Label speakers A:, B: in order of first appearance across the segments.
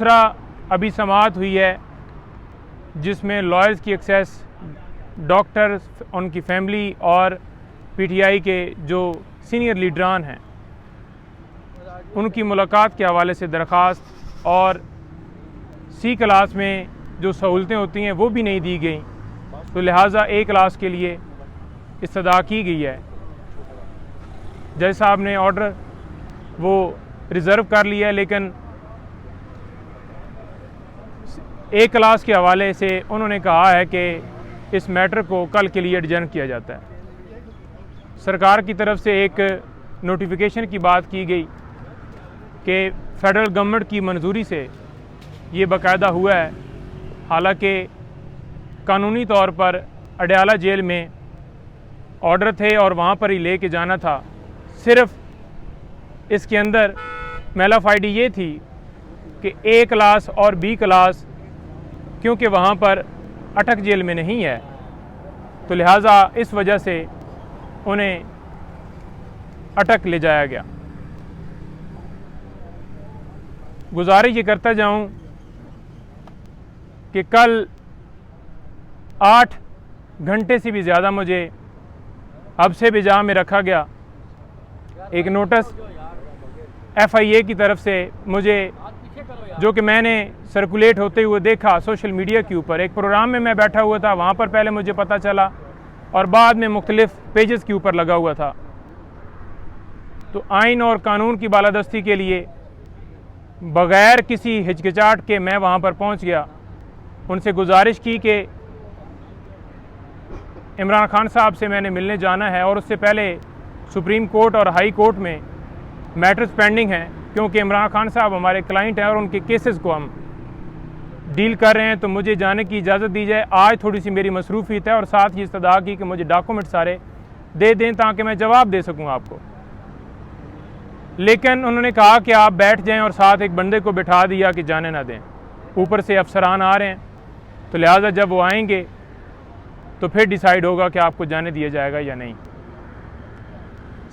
A: दूसरा अभी समाअत हुई है जिसमें लॉयर्स की एक्सेस, डॉक्टर्स, उनकी फैमिली और पीटीआई के जो सीनियर लीडरान हैं उनकी मुलाकात के हवाले से दरख्वास्त और सी क्लास में जो सहूलतें होती हैं वो भी नहीं दी गई, तो लिहाजा ए क्लास के लिए इस्तदा की गई है। जज साहब ने ऑर्डर वो रिज़र्व कर लिया है, लेकिन ए क्लास के हवाले से उन्होंने कहा है कि इस मैटर को कल के लिए एडजर्न किया जाता है। सरकार की तरफ से एक नोटिफिकेशन की बात की गई कि फ़ेडरल गवर्नमेंट की मंजूरी से ये बाकायदा हुआ है, हालांकि कानूनी तौर पर अडयाला जेल में ऑर्डर थे और वहाँ पर ही ले के जाना था। सिर्फ इसके अंदर मेलाफाइडी ये थी कि ए क्लास और बी क्लास क्योंकि वहाँ पर अटक जेल में नहीं है, तो लिहाजा इस वजह से उन्हें अटक ले जाया गया। गुजारिश ये करता जाऊँ कि कल 8 घंटे से भी ज़्यादा मुझे हब्से बिजा में रखा गया। एक नोटिस FIA की तरफ से मुझे, जो कि मैंने सर्कुलेट होते हुए देखा सोशल मीडिया के ऊपर, एक प्रोग्राम में मैं बैठा हुआ था, वहाँ पर पहले मुझे पता चला और बाद में मुख्तलिफ पेजेस के ऊपर लगा हुआ था। तो आइन और कानून की बालादस्ती के लिए बग़ैर किसी हिचकिचाहट के मैं वहाँ पर पहुँच गया। उनसे गुजारिश की कि इमरान खान साहब से मैंने मिलने जाना है और उससे पहले सुप्रीम कोर्ट और हाई कोर्ट में मैटर्स पेंडिंग हैं, क्योंकि इमरान खान साहब हमारे क्लाइंट हैं और उनके केसेस को हम डील कर रहे हैं, तो मुझे जाने की इजाज़त दी जाए। आज थोड़ी सी मेरी मसरूफियत है और साथ ही इस्तदा की कि मुझे डॉक्यूमेंट सारे दे दें ताकि मैं जवाब दे सकूं आपको। लेकिन उन्होंने कहा कि आप बैठ जाएं और साथ एक बंदे को बिठा दिया कि जाने ना दें। ऊपर से अफसरान आ रहे हैं, तो लिहाजा जब वो आएंगे तो फिर डिसाइड होगा कि आपको जाने दिया जाएगा या नहीं।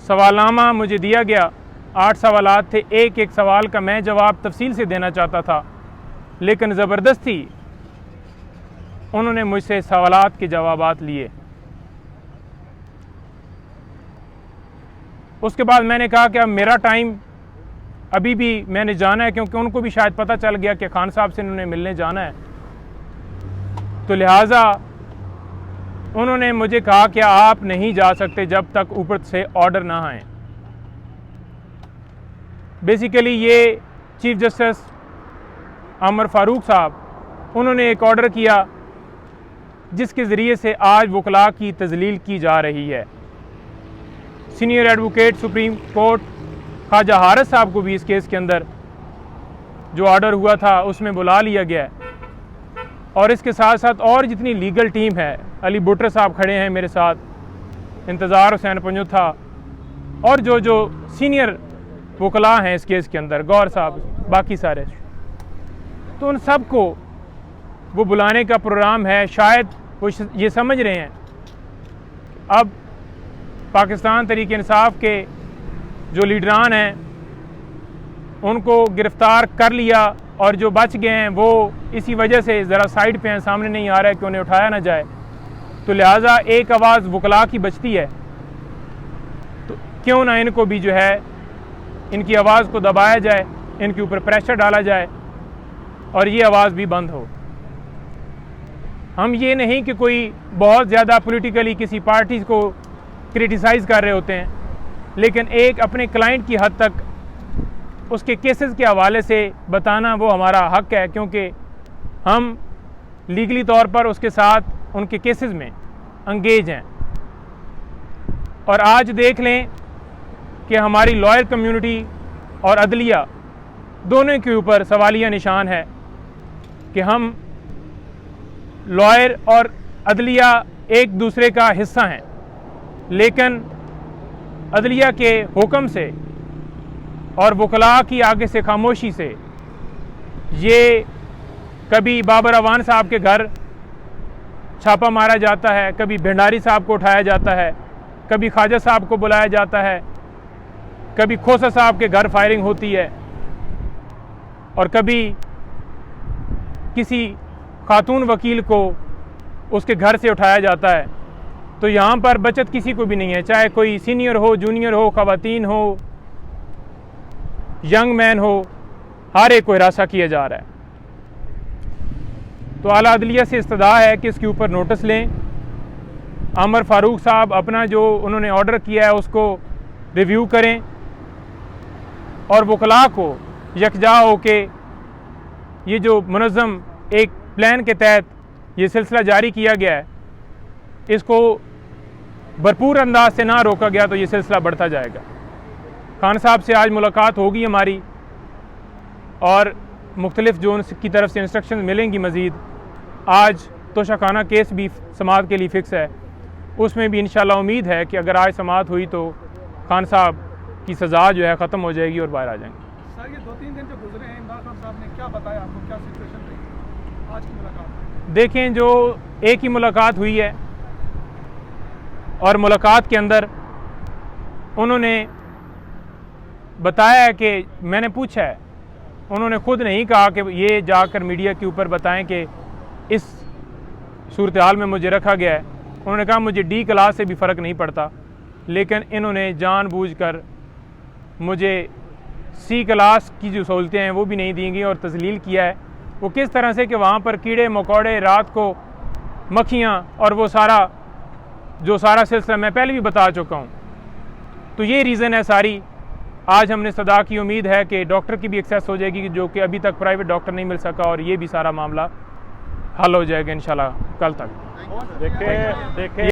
A: सवालनामा मुझे दिया गया, 8 सवालात थे। एक एक सवाल का मैं जवाब तफसील से देना चाहता था, लेकिन ज़बरदस्ती उन्होंने मुझसे सवालात के जवाबात लिए। उसके बाद मैंने कहा कि अब मेरा टाइम अभी भी मैंने जाना है, क्योंकि उनको भी शायद पता चल गया कि खान साहब से इन्होंने मिलने जाना है, तो लिहाजा उन्होंने मुझे कहा कि आप नहीं जा सकते जब तक ऊपर से ऑर्डर ना आए। बेसिकली ये चीफ जस्टिस उमर फारूक साहब, उन्होंने एक ऑर्डर किया जिसके ज़रिए से आज वकला की तजलील की जा रही है। Senior advocate supreme court Khwaja Haris साहब को भी इस केस के अंदर जो ऑर्डर हुआ था उसमें बुला लिया गया है, और इसके साथ साथ और जितनी लीगल टीम है, अली बुटर साहब खड़े हैं मेरे साथ, इंतज़ार हुसैन पंजुथा और जो सीनियर वकला हैं इस केस के अंदर, गौर साहब, बाकी सारे, तो उन सब को वो बुलाने का प्रोग्राम है। शायद वो ये समझ रहे हैं अब पाकिस्तान तहरीक इंसाफ के जो लीडरान हैं उनको गिरफ़्तार कर लिया और जो बच गए हैं वो इसी वजह से ज़रा साइड पे हैं, सामने नहीं आ रहा है कि उन्हें उठाया ना जाए, तो लिहाजा एक आवाज़ वकला की बचती है, तो क्यों ना इनको भी जो है इनकी आवाज़ को दबाया जाए, इनके ऊपर प्रेशर डाला जाए और ये आवाज़ भी बंद हो। हम ये नहीं कि कोई बहुत ज़्यादा पॉलिटिकली किसी पार्टी को क्रिटिसाइज़ कर रहे होते हैं, लेकिन एक अपने क्लाइंट की हद तक उसके केसेस के हवाले से बताना वो हमारा हक है, क्योंकि हम लीगली तौर पर उसके साथ उनके केसेस में अंगेज हैं। और आज देख लें कि हमारी लॉयर कम्युनिटी और अदलिया दोनों के ऊपर सवालिया निशान है कि हम लॉयर और अदलिया एक दूसरे का हिस्सा हैं, लेकिन अदलिया के हुक्म से और वकला की आगे से खामोशी से ये कभी बाबर अवान साहब के घर छापा मारा जाता है, कभी भंडारी साहब को उठाया जाता है, कभी ख्वाजा साहब को बुलाया जाता है, कभी खोसा साहब के घर फायरिंग होती है और कभी किसी खातून वकील को उसके घर से उठाया जाता है, तो यहाँ पर बचत किसी को भी नहीं है, चाहे कोई सीनियर हो, जूनियर हो, ख़वातीन हो, यंग मैन हो, हर एक को हिरासा किया जा रहा है। तो आला अदलिया से इस्तदा है कि इसके ऊपर नोटिस लें। आमर फारूक साहब अपना जो उन्होंने ऑर्डर किया है उसको रिव्यू करें और वकला को यकजा हो के ये जो मुनज़्ज़म एक प्लान के तहत ये सिलसिला जारी किया गया है, इसको भरपूर अंदाज से ना रोका गया तो ये सिलसिला बढ़ता जाएगा। खान साहब से आज मुलाकात होगी हमारी और मुख्तलिफ जोन की तरफ से इंस्ट्रक्शन मिलेंगी मज़ीद। आज तोशाखाना केस भी समाअत के लिए फ़िक्स है, उसमें भी इंशाल्लाह उम्मीद है कि अगर आज समाअत हुई तो खान साहब की सज़ा जो है ख़त्म हो जाएगी और बाहर आ जाएंगे।
B: सर, ये 2-3 दिन जो गुजरे हैं, इमरान खान साहब ने क्या बताया आपको, क्या सिचुएशन रही आज की मुलाकात?
A: देखें, जो एक ही मुलाकात हुई है और मुलाकात के अंदर उन्होंने बताया है कि मैंने पूछा है, उन्होंने खुद नहीं कहा कि ये जाकर मीडिया के ऊपर बताएं कि इस सूरत हाल में मुझे रखा गया है। उन्होंने कहा मुझे डी क्लास से भी फ़र्क नहीं पड़ता, लेकिन इन्होंने जानबूझकर मुझे सी क्लास की जो सहूलतें हैं वो भी नहीं दी गई और तजलील किया है। वो किस तरह से कि वहाँ पर कीड़े मकोड़े, रात को मक्खियाँ और वो सारा सिलसिला मैं पहले भी बता चुका हूँ। तो ये रीज़न है सारी। आज हमने सदा की उम्मीद है कि डॉक्टर की भी एक्सेस हो जाएगी, जो कि अभी तक प्राइवेट डॉक्टर नहीं मिल सका, और ये भी सारा मामला हल हो जाएगा इंशाल्लाह कल तक।
C: देखिए